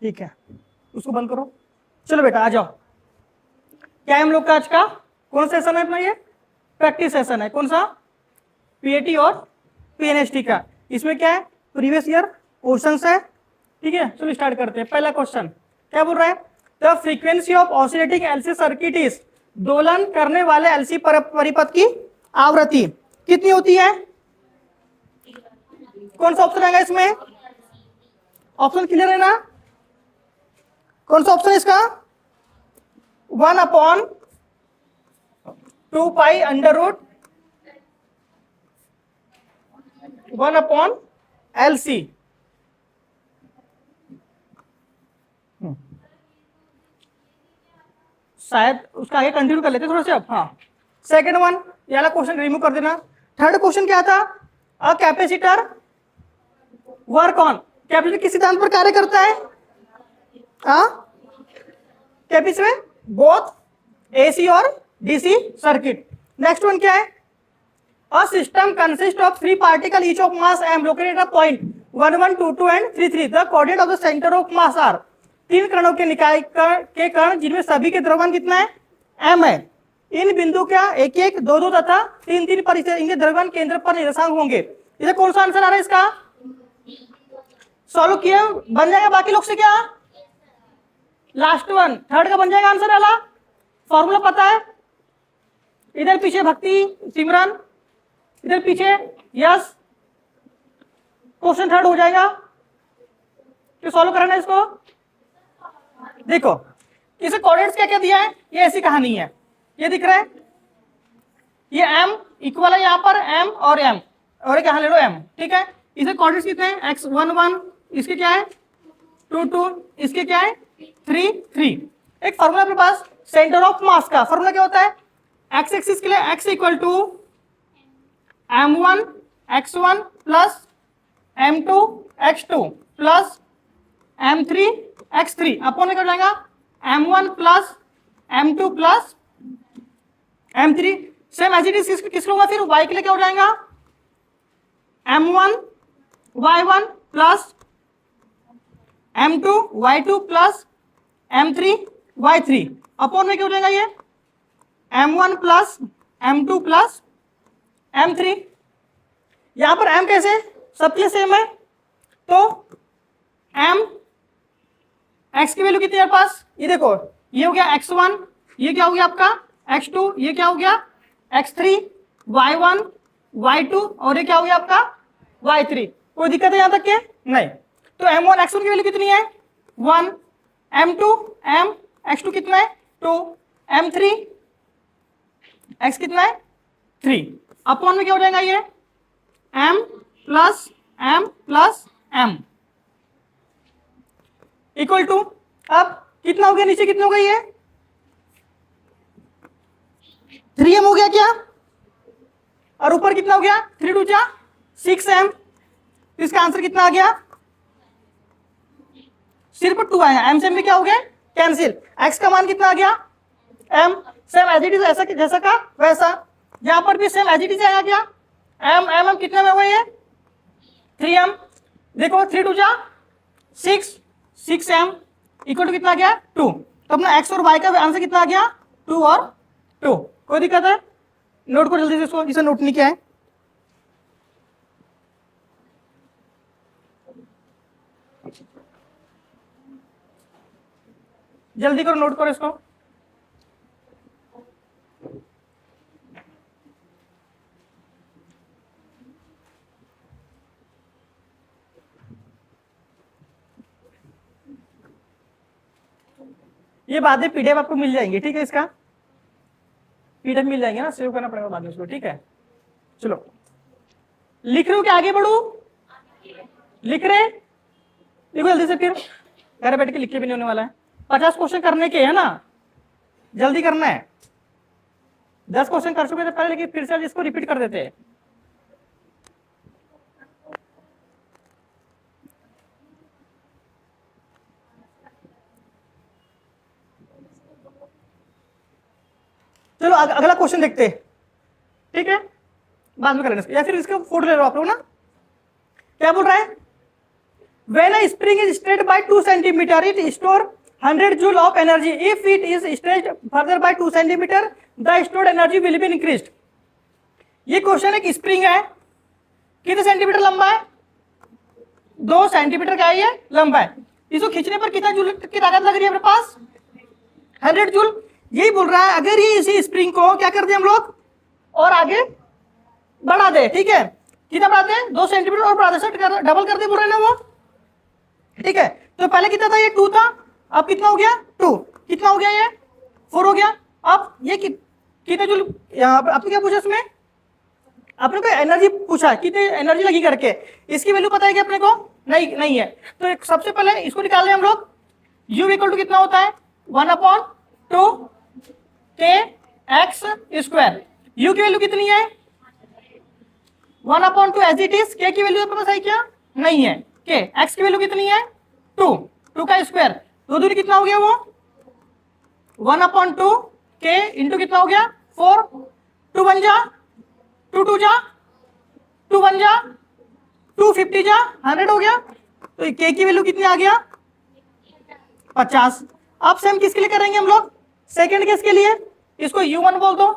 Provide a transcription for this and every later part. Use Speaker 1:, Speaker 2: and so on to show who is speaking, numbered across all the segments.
Speaker 1: ठीक है, उसको बंद करो। चलो बेटा आ जाओ। क्या है हम लोग का आज का कौन सा सेशन है अपना? ये प्रैक्टिस सेशन है। कौन सा? पीएटी और पीएनएसटी का। इसमें क्या है? प्रीवियस ईयर क्वेश्चंस है। ठीक है, चलो स्टार्ट करते हैं। पहला क्वेश्चन क्या बोल रहा है? The frequency of oscillating LC circuit is, दोलन करने वाले एलसी परिपथ की आवृत्ति कितनी होती है? कौन सा ऑप्शन आएगा इसमें? ऑप्शन क्लियर है ना? कौन सा ऑप्शन है इसका? 1/2 अंडर रूट 1/LC। शायद उसका आगे कंटिन्यू कर लेते थोड़ा सा अब। हाँ, सेकंड वन ये वाला क्वेश्चन रिमूव कर देना। थर्ड क्वेश्चन क्या था? A capacitor work on, capacitor किस सिद्धांत पर कार्य करता है? कैपेसिटर बोथ एसी और डीसी सर्किट। नेक्स्ट वन क्या है? A system consist of 3 particle each of mass m located at point 1 1 2 2 and 3 3। The coordinate of the centre of mass are, 3 कणों के निकाय के कण जिनमें सभी के द्रव्यमान कितना है? m है। इन बिंदु क्या 1 1 2 2 तथा 3 3 पर इनके द्रव्यमान केंद्र पर निर्देशांक होंगे। इसे कौन सा आंसर आ रहा है इसका? सॉल्व किया बन जाएगा। बाकी लोग से क्या? लास्ट वन थर्ड का बन जाएगा आंसर वाला। फॉर्मूला पता है? इधर पीछे भक्ति सिमरन, इधर पीछे यस। क्वेश्चन थर्ड हो जाएगा। तो सॉल्व करना है इसको। देखो इसे कोऑर्डिनेट्स क्या क्या दिया है? ये ऐसी कहानी है, ये दिख रहा है, ये m इक्वल है यहाँ पर m और m, और एक यहाँ ले लो m। ठीक है, इसे कोऑर्डिनेट्स कितने हैं? x1 1, इसके क्या है 2 2, इसके क्या है 3 3। एक फॉर्मूला अपने पास सेंटर ऑफ मास का। फॉर्मूला क्या होता है? x एक्सिस के लिए x equal to m1 x1 plus m2 x2 plus m3 x3 upon में कर जाएगा m1 plus m2 plus m3। Same as it is किस होगा फिर? y के लिए क्या हो जाएगा? m1 y1 plus m2 y2 plus m3 y3 upon में क्या हो जाएगा? ये m1 plus m2 plus m3। यहां पर m कैसे? सबके सेम है, तो m x की वैल्यू कितनी है पास? ये देखो, ये हो गया x1, ये क्या हो गया आपका x2, ये क्या हो गया x3, y1 y2 और ये क्या हो गया आपका y3। कोई दिक्कत है यहां तक के? नहीं। तो m1 x1 की वैल्यू कितनी है? 1, m2 m x2 कितना है 2, m3 x कितना है 3 अपॉन में क्या हो जाएगा? ये m plus m equal to, अब कितना हो गया नीचे? कितना हो गया? ये 3m हो गया क्या? और ऊपर कितना हो गया? 3 2 जा 6m। इसका आंसर कितना आ गया? सिर्फ 2 आया। m से m भी क्या हो गया? कैंसिल। x का मान कितना आ गया? m। Same as it is ऐसा जैसा का वैसा, यहां पर भी सेम एज इट इज आया क्या? m कितने में हुआ? ये 3m। देखो 3 2 जा 6, 6m इक्वल टू कितना आ गया? 2। तो अपना x और y का आंसर कितना आ गया? 2 और 2। कोई दिक्कत है? नोट करो जल्दी से इसको, इसे नोट नहीं किया है। जल्दी करो, नोट करो इसको। ये बातें पीडीएफ आपको मिल जाएंगे। ठीक है, इसका पीडीएफ मिल जाएंगे ना, सेव करना पड़ेगा बाद में इसको। ठीक है, चलो लिख रहे हो क्या? आगे बढ़ू? लिख रहे? देखो जल्दी से, फिर घर बैठ के लिख के भी नहीं होने वाला है। 50 क्वेश्चन करने के है ना, जल्दी करना है। 10 क्वेश्चन कर चुके थे पहले, लेकिन फिर से इसको रिपीट कर देते हैं। चलो अगला क्वेश्चन देखते हैं। ठीक है, बाद में करेंगे, या फिर इसका फोटो ले लो आप लोग ना। क्या बोल रहा है? When a spring is stretched by 2 centimetre it store 100 joule of energy, if it is stretched further by 2 centimetre the stored energy will be increased. ये क्वेश्चन एक स्प्रिंग है, कितने सेंटीमीटर लंबा है, 2 सेंटीमीटर का ये लंबा है, इसको खींचने पर कितना जूल की ताकत लग रही है अपने पास, 100 जूल। यही बोल रहा है अगर ये इसी स्प्रिंग को क्या कर दे हम लोग और आगे बढ़ा दे, ठीक है, कितना बढ़ाते हैं 2 सेंटीमीटर और बढ़ा दे, डबल कर दे बोल रहे ना वो, ठीक है। तो पहले कितना था, ये 2 था, अब कितना हो गया 2, कितना हो गया ये 4 हो गया। अब ये कितने जूल, आपने क्या पूछा इसमें, आपने को एनर्जी पूछा कितनी एनर्जी लगी करके, इसकी वैल्यू पता है कि अपने को नहीं है। तो एक सबसे पहले इसको निकाल लें हम लोग, u इक्वल टू कितना होता है 1/2 kx स्क्वायर, u की वैल्यू कितनी है 1/2 एज इट इज, k की वैल्यू आपके पास है क्या, नहीं है, k x की वैल्यू कितनी है 2 का स्क्वायर, दो दूरी कितना हो गया वो 1/2 k इंटू कितना हो गया 4, 2 बन जा 2 2 जा 2 बन जा 250 जा 100 हो गया। तो k की वैल्यू कितनी आ गया 50। अब सेम किसके लिए करेंगे हम लोग, सेकंड केस के लिए, इसको u1 बोल दो।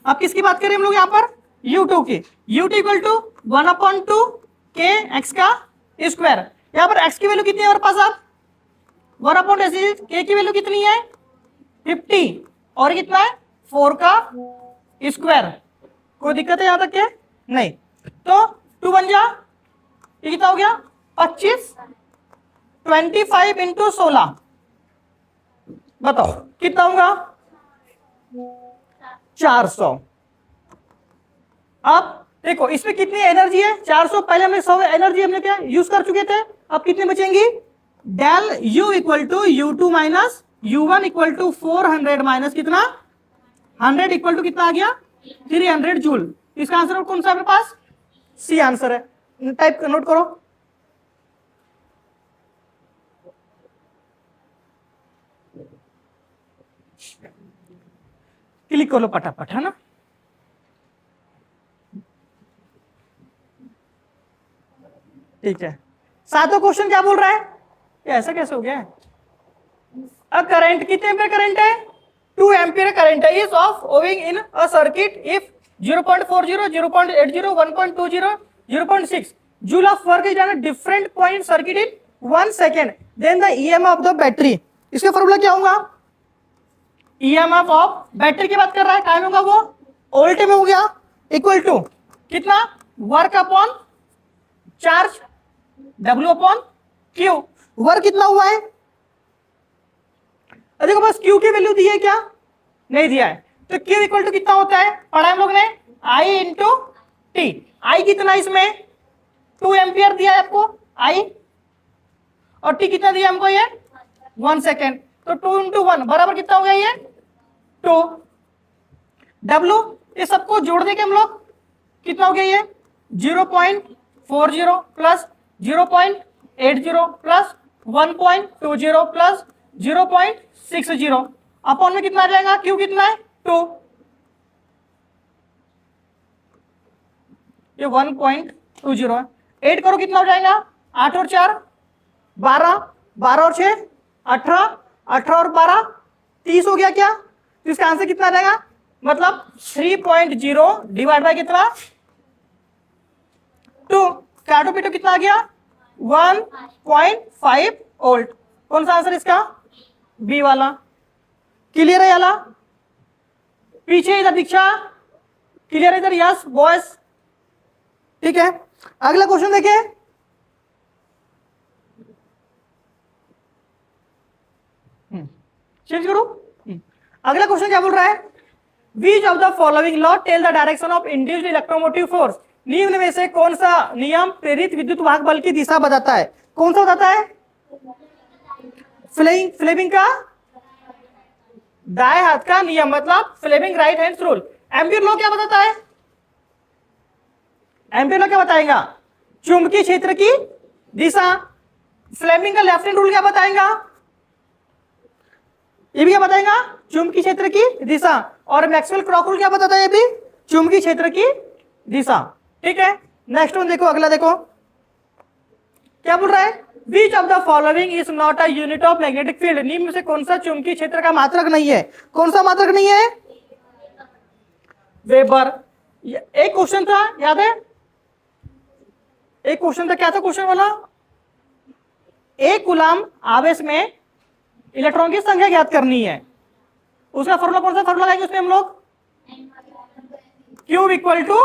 Speaker 1: अब किसकी बात करें हम लोग यहाँ पर u2 की, u2 equal to 1/2 k x का स्क्वायर, यहाँ पर x की वैल्यू कितनी है हमारे पास, अब 1/8 k की वैल्यू कितनी है 50 और कितना है 4 का स्क्वायर, कोई दिक्कत है यहां तक के नहीं। तो 2 बन जा, ये कितना हो गया 25, 25 इंटू 16, बताओ कितना होगा 400। अब देखो इसमें कितनी एनर्जी है 400, पहले हमने 100 एनर्जी हमने क्या यूज कर चुके थे, अब कितने बचेंगी, del u equal to u2 minus u1 equal to 400 minus कितना 100 इक्वल टू कितना आ गया 300 जूल। इसका आंसर कौन सा है मेरे पास, सी आंसर है, टाइप नोट करो। क्लिक करो फटाफट, है ना। ठीक है, सातों क्वेश्चन क्या बोल रहा है, ऐसा कैसे हो गया, अब करंट कितने एम्पीयर करंट है 2 एम्पीयर करंट है is of owing in a circuit if 0.40 0.80 1.20 0.6 joule of work is done at different point circuit in 1 second, then the EMF of the battery. इसका फॉर्मूला क्या होगा, ईएमएफ ऑफ बैटरी की बात कर रहा है, टाइम होगा वो वोल्ट में हो गया, इक्वल टू कितना work upon charge W upon Q, work कितना हुआ है, देखो बस Q की वैल्यू दी है क्या, नहीं दिया है, तो Q इक्वल टू कितना होता है, पढ़ा हम लोग ने I इंटू टी, I कितना इसमें 2 एम्पियर दिया है आपको I, और T कितना दिया हमको ये 1 सेकेंड, तो 2 इंटू 1 बराबर कितना हो गया ये 2, W ये सबको जोड़ देंगे हम लोग कितना हो गया ये 0.40 प्लस 0.80 प्लस 1.20 प्लस 0.60 अपॉन में कितना आ जाएगा, क्यू कितना है 2, ये 1.20 है, 8 करो कितना हो जाएगा 8 और 4 12, 12 और 6 18, 18 और 12 30 हो गया क्या, तो इसका आंसर कितना आ जाएगा, मतलब 3.0 डिवाइड बाय कितना 2, काटो पीटो कितना आ गया 1.5 वोल्ट। कौन सा आंसर इसका, बी वाला। क्लियर है याला, पीछे इधर दीक्षा क्लियर है इधर, यस बॉयस, ठीक है। अगला क्वेश्चन देखिए, चेंज करो। अगला क्वेश्चन क्या बोल रहा है, which of the following law tell the direction of induced electromotive force, निम्न में से कौन सा नियम प्रेरित विद्युत वाहक बल की दिशा बताता है, कौन सा बताता है, फ्लेमिंग का दाएं हाथ का नियम, मतलब Fleming right hand rule. Ampere law क्या बताता है, एम्पीयर लॉ क्या बताएगा, चुंबकीय क्षेत्र की दिशा। फ्लेमिंग का लेफ्ट हैंड रूल क्या बताएगा, ये भी क्या बताएगा, चुंबकीय क्षेत्र की दिशा। और मैक्सवेल क्रॉक रूल क्या बताता है, ये भी चुंबकीय क्षेत्र की दिशा, ठीक है। नेक्स्ट वन देखो, अगला देखो क्या बोल रहा है? Which of the following is not a unit of magnetic field? निम्न में से कौन सा चुंबकीय क्षेत्र का मात्रक नहीं है? कौन सा मात्रक नहीं है? वेबर। एक क्वेश्चन था, याद है? एक क्वेश्चन था, क्या था क्वेश्चन वाला? एक कूलाम आवेश में इलेक्ट्रॉन की संख्या ज्ञात करनी है, उसका फॉर्मूला कौन सा फॉर्मूला लगाएंगे उसमें हम लोग? Q equal to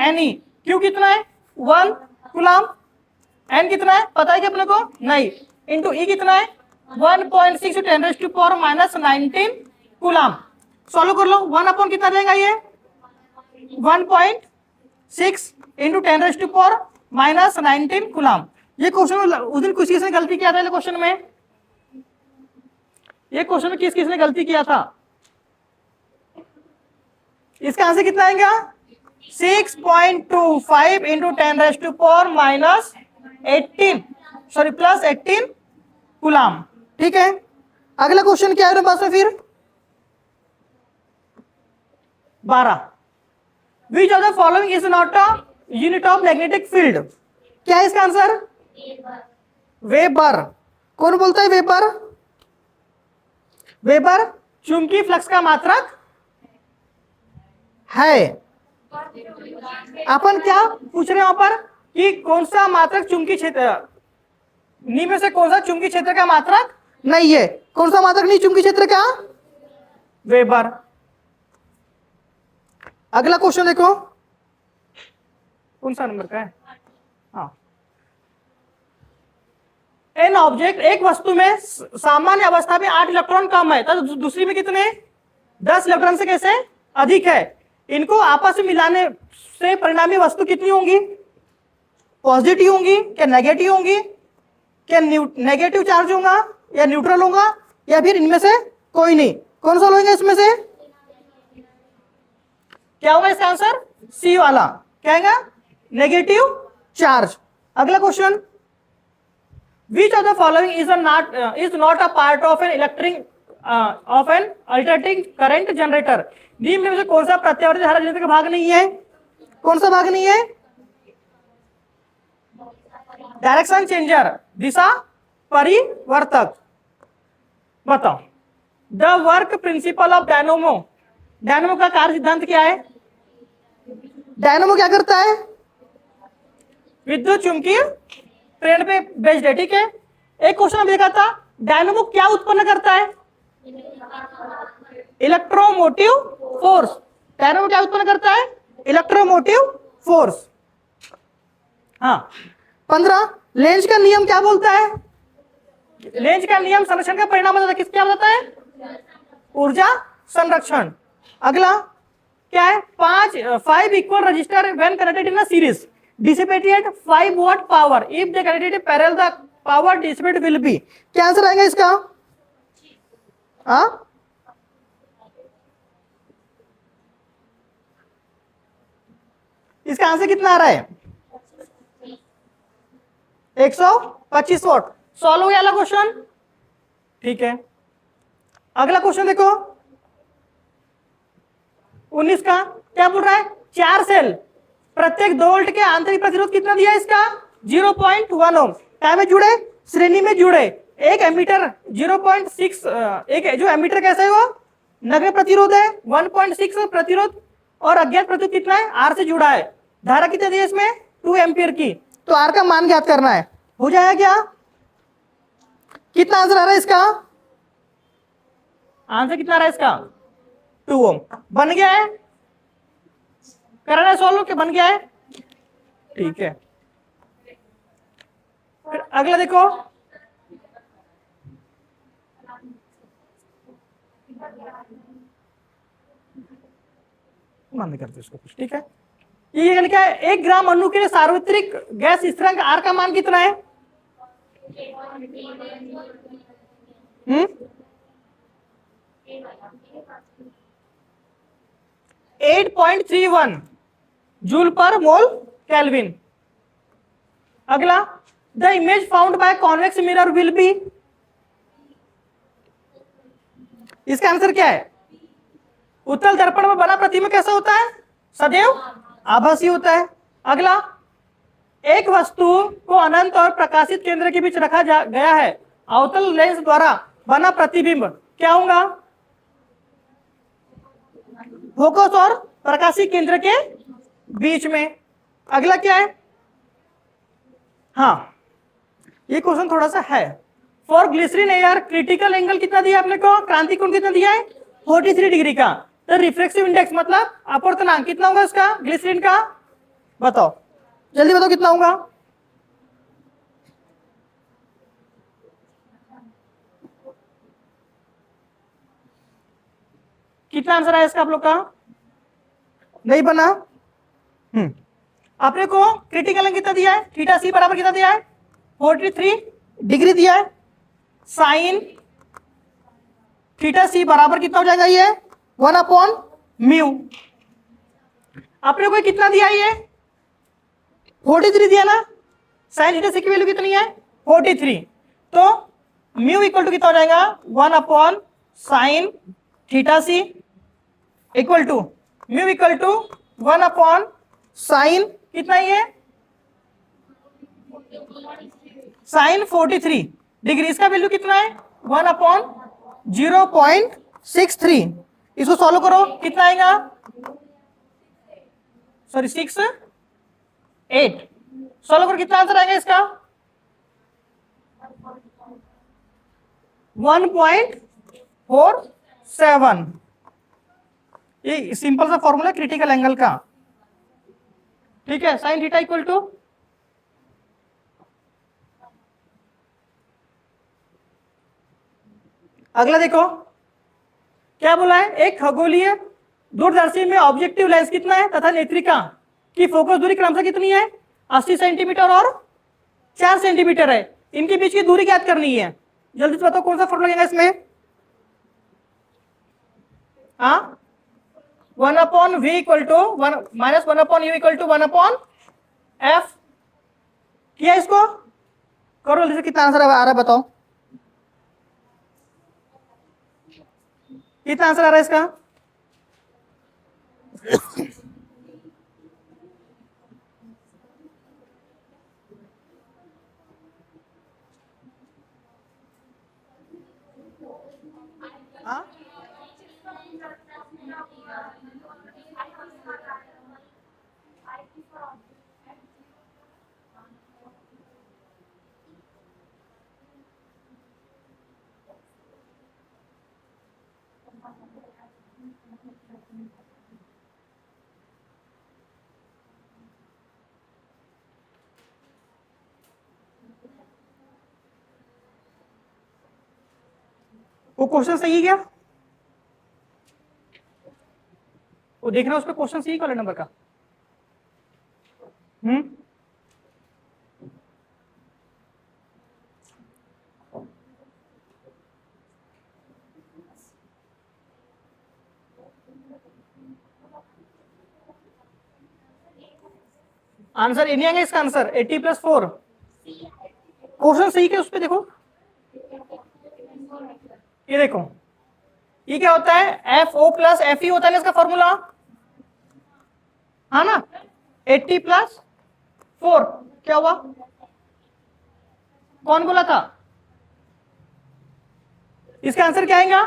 Speaker 1: NE। Q कितना है? 1 कूलाम। N कितना है पता है कि अपने को? नहीं। इंटू E कितना है? 1.6 10⁻⁻19 कूलाम। सॉल्व कर लो। 1 अपॉन कितना रहेगा ये? 1.6 इंटू 10⁻⁻19 कूलाम। ये क्वेश्चन उस दिन किसने गलती किया था? क्वेश्चन में ये क्वेश्चन में किसने गलती किया था? इसका आंसर कितना आएगा? 6.25 इंटू 10⁻⁻18 सॉरी प्लस 18 कूलाम। ठीक है, अगला क्वेश्चन क्या है पास में? फिर 12। विच of the following is not a unit of magnetic field? क्या है इसका आंसर? वेबर। कौन बोलता है वेबर? वेबर चुंबकीय फ्लक्स का मात्रक है। अपन क्या पूछ रहे हैं वहां पर कि कौन सा मात्रक चुंबकीय क्षेत्र, निम्न में से कौन सा चुंबकीय क्षेत्र का मात्रक नहीं है? कौन सा मात्रक नहीं चुंबकीय क्षेत्र का? वेबर। अगला क्वेश्चन देखो, कौन सा नंबर का है? हाँ, एन ऑब्जेक्ट, एक वस्तु में सामान्य अवस्था में 8 इलेक्ट्रॉन कम है, तो दूसरी में कितने? 10 इलेक्ट्रॉन से कैसे अधिक है। इनको आपस में मिलाने से परिणामी वस्तु कितनी होंगी? पॉजिटिव होंगी क्या नेगेटिव होंगी? क्या नेगेटिव चार्ज होगा या न्यूट्रल होगा या फिर इनमें से कोई नहीं? कौन सा होगा इसमें से? क्या होगा इसका आंसर? सी वाला। क्या है? Negative charge. अगला question, which of the following is not a part of an alternating current generator? निम्न में से कौन सा प्रत्यावर्ती धारा जनरेटर का भाग नहीं है? कौन सा भाग नहीं है? डायरेक्शन चेंजर, दिशा परिवर्तक। बताओ, the work principle of dynamo, dynamo का कार्य सिद्धांत क्या है? डायनोमो क्या करता है? विद्युत चुंबकीय प्रेरण पे बेस्ड है। ठीक है, एक क्वेश्चन हम देखा था, डायनोमो क्या उत्पन्न करता है? Electromotive force. डायनोमो क्या उत्पन्न करता है? Electromotive force. हाँ, 15 लेंज का नियम क्या बोलता है? लेंज का नियम संरक्षण का परिणाम बताता है। किस क्या बताता है? ऊर्जा संरक्षण। अगला क्या है? 5 equal register when connected in a series dissipated 5 watt power if they connected parallel the power dissipated will be। क्या आंसर आएगा इसका? इसका आंसर कितना आ रहा है? 125 वॉट। सॉल्व हो गया अगला क्वेश्चन। ठीक है, अगला क्वेश्चन देखो 19 का। क्या बोल रहा है? 4 सेल, प्रत्येक 2 वोल्ट के आंतरिक प्रतिरोध कितना दिया इसका? 0.1 ओम। क्या में जुड़े? श्रेणी में जुड़े। एक एमीटर 0.6, एक जो एमीटर कैसा है वो नगण्य प्रतिरोध है 1.6 प्रतिरोध, और अज्ञात प्रतिरोध कितना है? आर से जुड़ा है। धारा कितनी दी है इसमें? 2 एम्पियर की। तो आर का मान ज्ञात करना है। हो जाएगा क्या? कितना आंसर आ रहा है इसका? आंसर कितना आ रहा है इसका? 2 ओम। बन गया है? करना है सॉल्व के? बन गया है। ठीक है, फिर अगला देखो, बंद करते इसको कुछ। ठीक है, ये क्या है? 1 ग्राम अणु के लिए सार्वत्रिक गैस स्थिरांक आर का मान कितना है? 8.31 जूल पर मोल केल्विन। अगला, the image found by convex mirror will be, इसका आंसर क्या है? उत्तल दर्पण में बना प्रतिबिंब कैसा होता है? सदैव आभासी होता है। अगला, एक वस्तु को अनंत और प्रकाशित केंद्र के बीच रखा गया है, अवतल लेंस द्वारा बना प्रतिबिंब क्या होगा? फोकस और प्रकाशित केंद्र के बीच में। अगला क्या है? हाँ, ये क्वेश्चन थोड़ा सा है। For glycerine air critical angle कितना दिया आपने को? क्रांति कोण कितना दिया है? 43 डिग्री का। तो रिफ्लेक्सिव इंडेक्स मतलब अपवर्तनांक कितना होगा इसका, ग्लिसरीन का? बताओ, जल्दी बताओ कितना होगा? कितना आंसर आया इसका आप लोग का? नहीं बना? आपने को क्रिटिकल एंगल कितना दिया है? थीटा सी बराबर कितना दिया है? 43 डिग्री दिया है। साइन थीटा सी बराबर कितना हो जाएगा? ये 1/म्यू। आपने को कितना दिया? ये 43 दिया ना। साइन थीटा सी की वैल्यू कितनी है? 43। तो म्यू इक्वल टू कितना हो जाएगा? 1/sin theta c equal to mu equal to 1/sin कितना ये? sin 43 degree. इसका वैल्यू कितना है? 1/0.63। इसको सॉल्व करो, कितना आएगा? सॉरी 6 8। सॉल्व करो, कितना आंसर आएगा इसका? 1.47। ये सिंपल सा फॉर्मूला क्रिटिकल एंगल का, ठीक है। साइन थीटा इक्वल टू अगला देखो क्या बोला है? एक खगोलीय दूरदर्शी में ऑब्जेक्टिव लेंस कितना है तथा नेत्रिका की फोकस दूरी क्रमशः कितनी है? 80 सेंटीमीटर और 4 सेंटीमीटर है। इनके बीच की दूरी ज्ञात करनी है। जल्दी से बताओ कौन सा फॉर्मूला लगेगा इसमें? 1/v equal to -1/u equal to 1/f। किया इसको? करो जल्दी से, कितना आंसर आ रहा है बताओ? कितना आंसर आ रहा है इसका? वो क्वेश्चन सही है क्या? वो देखना, उस पर क्वेश्चन सही वाले नंबर का। आंसर ये नहीं आएगा इसका। आंसर 80 + 4। क्वेश्चन सही क्या? उस पर देखो, ये देखो, ये क्या होता है? FO + FE होता है ना इसका फॉर्मूला, हाँ ना। 80 + 4 क्या हुआ? कौन बोला था? इसका आंसर क्या आएगा?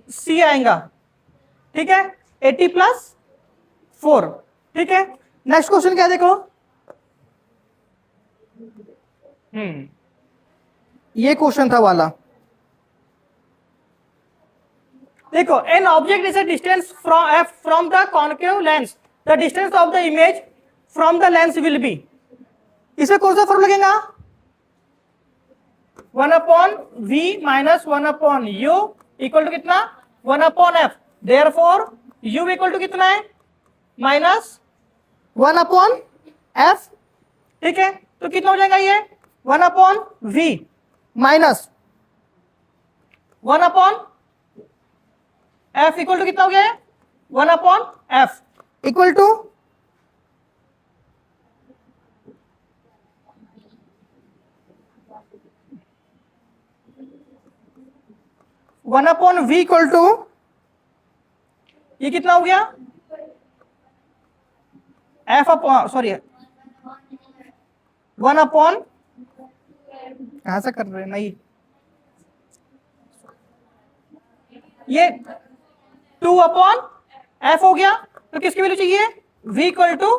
Speaker 1: C आएगा, ठीक है। 80 + 4, ठीक है। नेक्स्ट क्वेश्चन क्या देखो? ये क्वेश्चन था वाला, देखो। An object is a distance from the concave lens, the distance of the image from the lens will be. इसमें कौन सा फॉर्मूला लगेगा? 1/v - 1/u इक्वल टू कितना? 1/f। Therefore u equal to कितना है? -1/f, ठीक है। तो कितना हो जाएगा ये? 1/v minus 1/f equal to कितना हो गया? 1/f equal to 1/v equal to ये कितना हो गया? f सॉरी 1 कहां से कर रहे हैं, नहीं ये 2/f हो गया। तो किसकी वैल्यू चाहिए, v इक्वल टू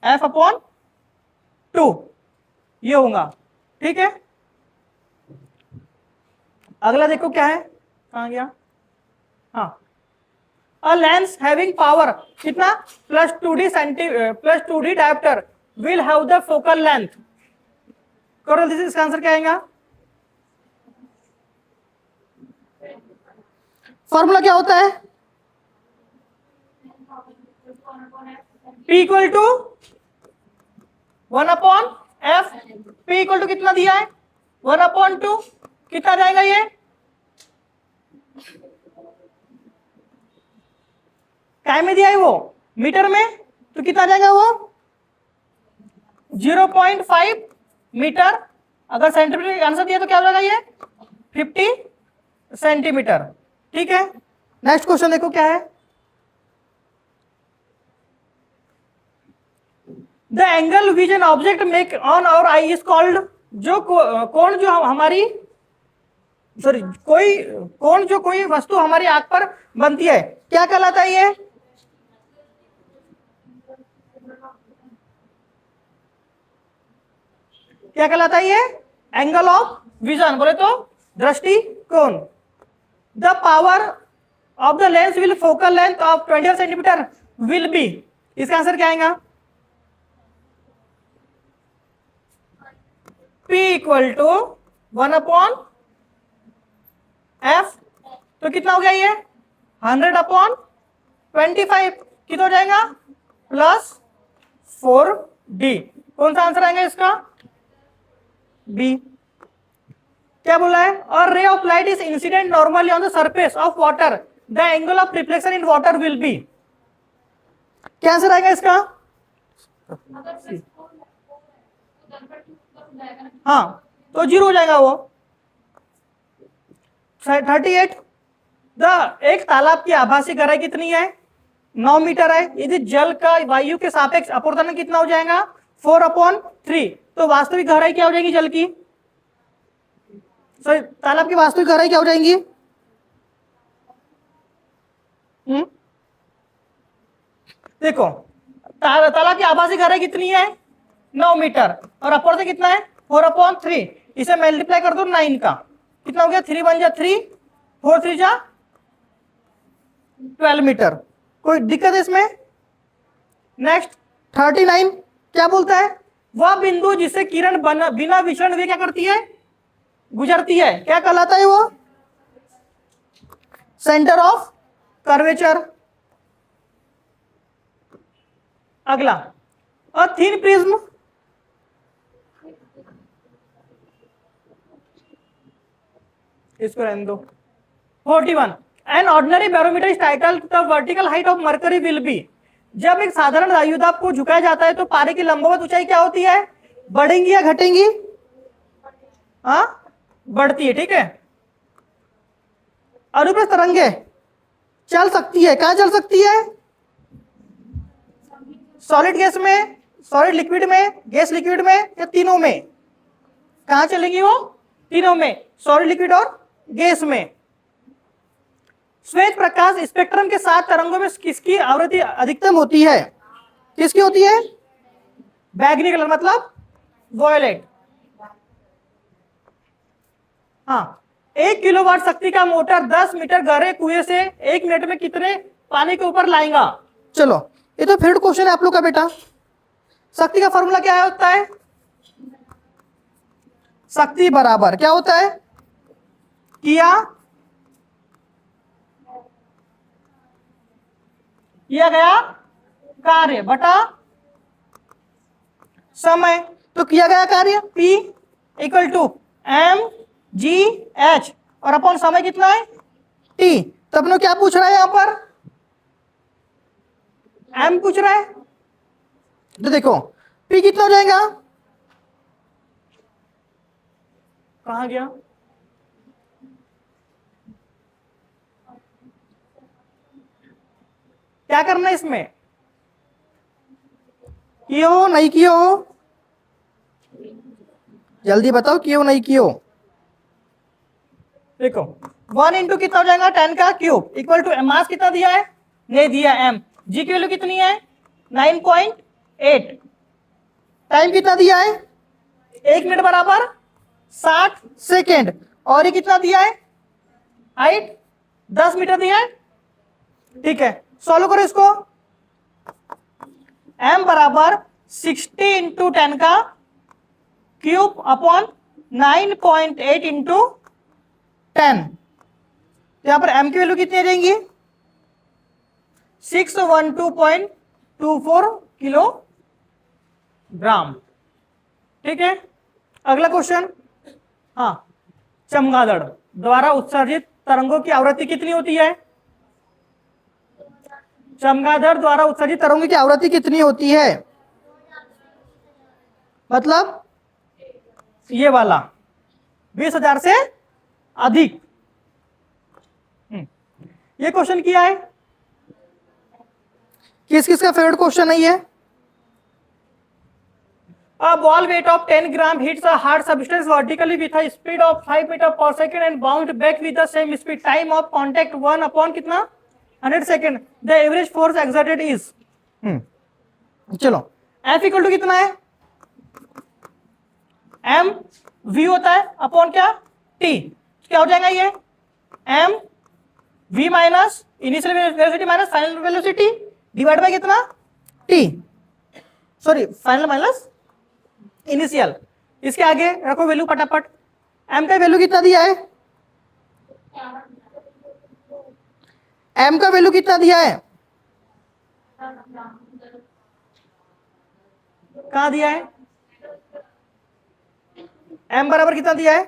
Speaker 1: f/2 ये होगा। ठीक है, अगला देखो क्या है, कहां गया, हाँ, अ लेंस हैविंग पावर कितना +2d dioptre will have the focal length, करो दिस, इसका आंसर क्या आएगा, फॉर्मूला क्या होता है, P equal to 1/f, P equal to कितना दिया है 1/2, कितना जाएगा ये, काय में दिया है वो, मीटर में, तो कितना जाएगा वो 0.5 मीटर। अगर सेंटीमीटर आंसर दिया तो क्या हो जाएगा ये 50 सेंटीमीटर। ठीक है, नेक्स्ट क्वेश्चन देखो क्या है, the angle which an object make on our eye is called, जो कोण जो हमारी सॉरी कोई कोण जो कोई वस्तु हमारी आंख पर बनती है क्या कहलाता है ये, क्या कहलाता है ये, एंगल ऑफ विजन, बोले तो दृष्टि कोण। The power of the lens will focal length of 20 centimetre will be, इसका आंसर क्या आएगा, P इक्वल टू 1/f, तो कितना हो गया ये 100/25, कितना हो जाएगा +4d, कौन सा आंसर आएगा इसका, बी। क्या बोला है, और ray of light is incident normally on the surface of water, the angle of reflection in water will be, क्या आंसर आएगा इसका, हाँ तो 0 हो जाएगा वो। 38, एक तालाब की आभासी गहराई कितनी है 9 मीटर है, यदि जल का वायु के सापेक्ष अपवर्तन कितना हो जाएगा 4/3, तो वास्तविक गहराई क्या हो जाएगी जल की, सॉरी तालाब की वास्तविक गहराई क्या हो जाएगी, देखो तालाब की आभासी गहराई कितनी है 9 मीटर और अपवर्तन कितना है 4/3, इसे मल्टीप्लाई कर दो 9 का, कितना हो गया 3 1 जा 3, 4 3 जा 12 मीटर, कोई दिक्कत है इसमें। नेक्स्ट 39 क्या बोलता है, वह बिंदु जिससे किरण बिना विचलन हुए क्या करती है, गुजरती है, क्या कहलाता है वो, सेंटर ऑफ कर्वेचर। अगला, अ थिन प्रिज्म, इसको रहने दो। 41, an ordinary barometer is title the vertical height of mercury will be, जब एक साधारण वायुदाब को झुकाया जाता है तो पारे की लंबवत ऊंचाई क्या होती है, बढ़ेंगी या घटेंगी, हाँ बढ़ती है। ठीक है, अनुप्रस्थ तरंगे चल सकती है, कहां चल सकती है, सॉलिड गैस में, सॉलिड लिक्विड में, गैस लिक्विड में, या तीनों में, कहां चलेंगी वो, तीनों में, सॉलिड लिक्विड और गैस में। श्वेत प्रकाश स्पेक्ट्रम के 7 तरंगों में किसकी आवृत्ति अधिकतम होती है, किसकी होती है, बैगनी कलर मतलब वॉयलेट। हाँ, 1 किलोवाट शक्ति का मोटर 10 मीटर गहरे कुएं से 1 मिनट में कितने पानी के ऊपर लाएगा। चलो ये तो फेवरेट क्वेश्चन है आप लोग का बेटा। शक्ति का फॉर्मूला क्या होता है, शक्ति बराबर क्या होता है, किया गया कार्य बटा समय, तो किया गया कार्य P इक्वल टू mgh और अपन समय कितना है T, तो अपने क्या पूछ रहा है यहां पर, m पूछ रहा है, तो देखो P कितना हो जाएगा, कहां गया, क्या करना है इसमें, किए हो नहीं किए हो, जल्दी बताओ कियो नहीं कियो। देखो 1 इंटू कितना हो जाएगा 10 का क्यूब इक्वल टू मास कितना दिया है, नहीं दिया, एम। जी की वैल्यू कितनी है 9.8। टाइम कितना दिया है 1 मिनट बराबर 60 सेकेंड। और ये कितना दिया है हाइट 10 मीटर दिया है। ठीक है, सॉल्व करो इसको। m बराबर 60 इंटू 10 का क्यूब अपॉन 9.8 इंटू 10। यहां पर m की वैल्यू कितनी आ जाएंगी 612.24 किलोग्राम। ठीक है, अगला क्वेश्चन। हाँ, चमगादड़ द्वारा उत्सर्जित तरंगों की आवृत्ति कितनी होती है, चमगादड़ द्वारा उत्सर्जित तरंगों की आवृत्ति कितनी होती है, मतलब ये वाला 20,000 से अधिक। ये क्वेश्चन किया है, किस किस का फेवरेट क्वेश्चन है ये। A ball weight of 10 gram hits a hard substance vertically with a speed of 5 meter per second and bounced back with the same speed. Time of contact 1 upon कितना 100 second. The average force exerted is चलो F equal to कितना है m v होता है upon क्या t। क्या हो जाएगा ये m v minus initial velocity minus final velocity divide by कितना t, sorry final minus initial. इसके आगे रखो वैल्यू फटाफट। m का वैल्यू कितना दिया है, m का वैल्यू कितना दिया है, कहां दिया है, m बराबर कितना दिया है,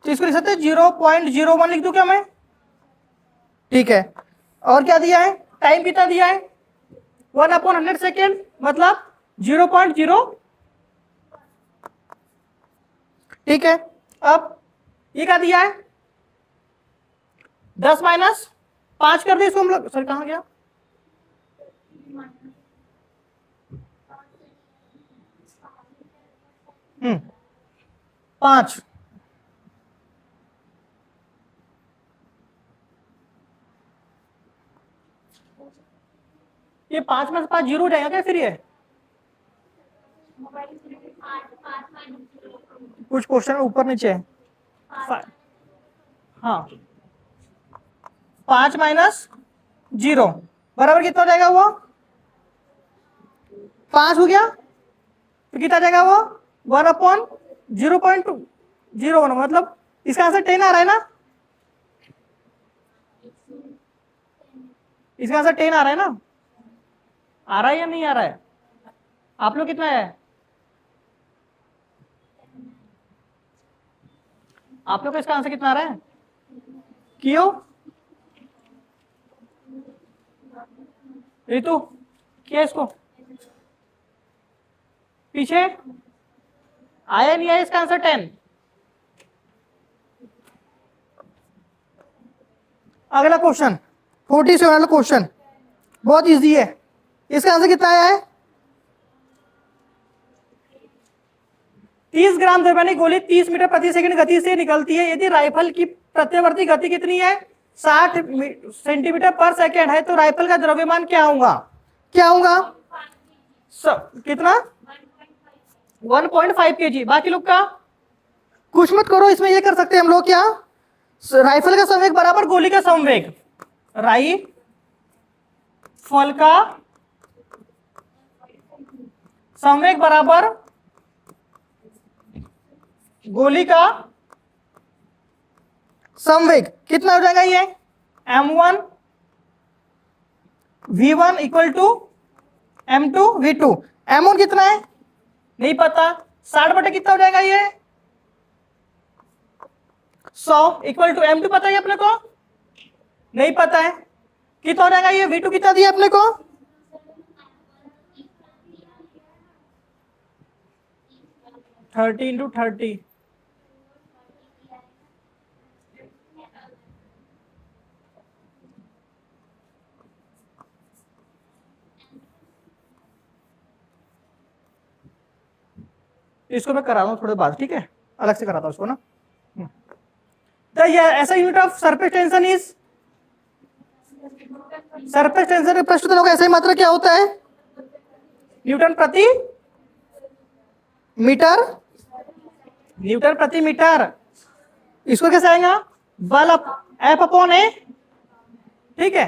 Speaker 1: तो इसको लिख सकते हैं 0.01 लिख दूं क्या मैं। ठीक है, और क्या दिया है, टाइम कितना दिया है 1/100 सेकेंड मतलब 0.0। ठीक है, अब ये क्या दिया है 10 माइनस 5 कर दे इसको हम लोग, सर कहां गया, पांच, ये 5 में से 5 जीरो हो जाएगा क्या फिर ये, कुछ क्वेश्चन ऊपर नीचे है। हाँ 5 माइनस 0 बराबर कितना हो जाएगा वो 5 हो गया, तो कितना जाएगा वो 1/0.01 मतलब इसका आंसर 10 आ रहा है ना, इसका आंसर 10 आ रहा है ना, आ रहा है या नहीं आ रहा है, आप लोग कितना है, आप लोग का इसका आंसर कितना आ रहा है, क्यों रितु किया इसको, पीछे आया नहीं आया इसका आंसर 10। अगला क्वेश्चन 47 वाला क्वेश्चन बहुत इजी है, इसका आंसर कितना आया है 30 ग्राम द्रव्यमानी गोली 30 मीटर प्रति सेकंड गति से निकलती है, यदि राइफल की प्रत्यवर्ती गति कितनी है 60 सेंटीमीटर पर सेकंड है तो राइफल का द्रव्यमान क्या होगा, क्या होगा कितना 1.5 kg। बाकी लोग का कुछ मत करो, इसमें ये कर सकते हैं हम लोग क्या, राइफल का संवेग बराबर गोली का संवेग, राइफल का संवेग बराबर गोली का संवेग कितना हो जाएगा ये m1 v1 equal to m2 v2। m1 कितना है नहीं पता, 60 कितना हो जाएगा ये 100 इक्वल टू m2 पता है अपने को नहीं पता है, कितना हो जाएगा ये v2 कितना दिया अपने को 30 इंटू 30। इसको मैं करा रहा हूँ थोड़े बाद, ठीक है, अलग से कराता हूँ इसको ना। तो ये ऐसा unit of surface tension is, surface tension के पृष्ठ तनाव का ऐसा ही मात्रा क्या होता है? न्यूटन प्रति मीटर, न्यूटन प्रति मीटर। इसको कैसे आएगा? बल एफ अपॉन ए, ठीक है।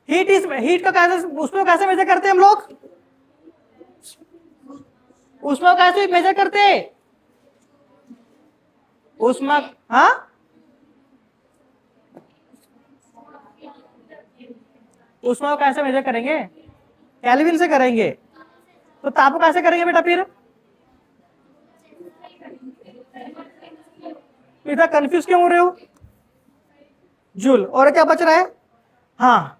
Speaker 1: हीट इज, हीट का कैसे, उसमें कैसे मेजर करते हैं हम लोग? उसमें कैसे मेजर करते हैं? उसमें, हाँ, उसमें कैसे मेजर करेंगे? केल्विन से करेंगे। तो ताप कैसे करेंगे बेटा फिर? इतना कंफ्यूज क्यों हो रहे हो? जूल। और क्या बच रहा है? हाँ,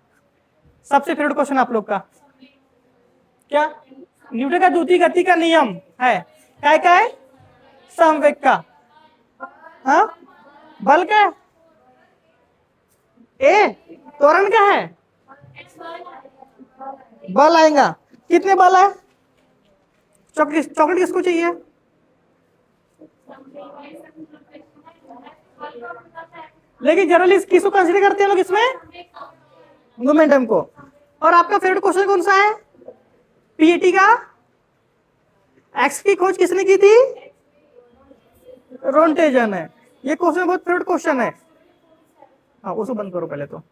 Speaker 1: सबसे फेवरेट क्वेश्चन आप लोग का क्या? न्यूटन का द्वितीय गति का नियम है क्या है? समवेग का। हाँ, बल का ए, त्वरण का है, बल आएगा। कितने बल है? चॉकलेट किसको चाहिए? लेकिन जनरली किसको कंसीडर करते हैं लोग इसमें? मोमेंटम को। और आपका फेवरेट क्वेश्चन कौन सा है? पीईटी का एक्स की खोज किसने की थी? रोंटेजन है। ये क्वेश्चन बहुत फेवरेट क्वेश्चन है। हाँ, उसको बंद करो पहले तो।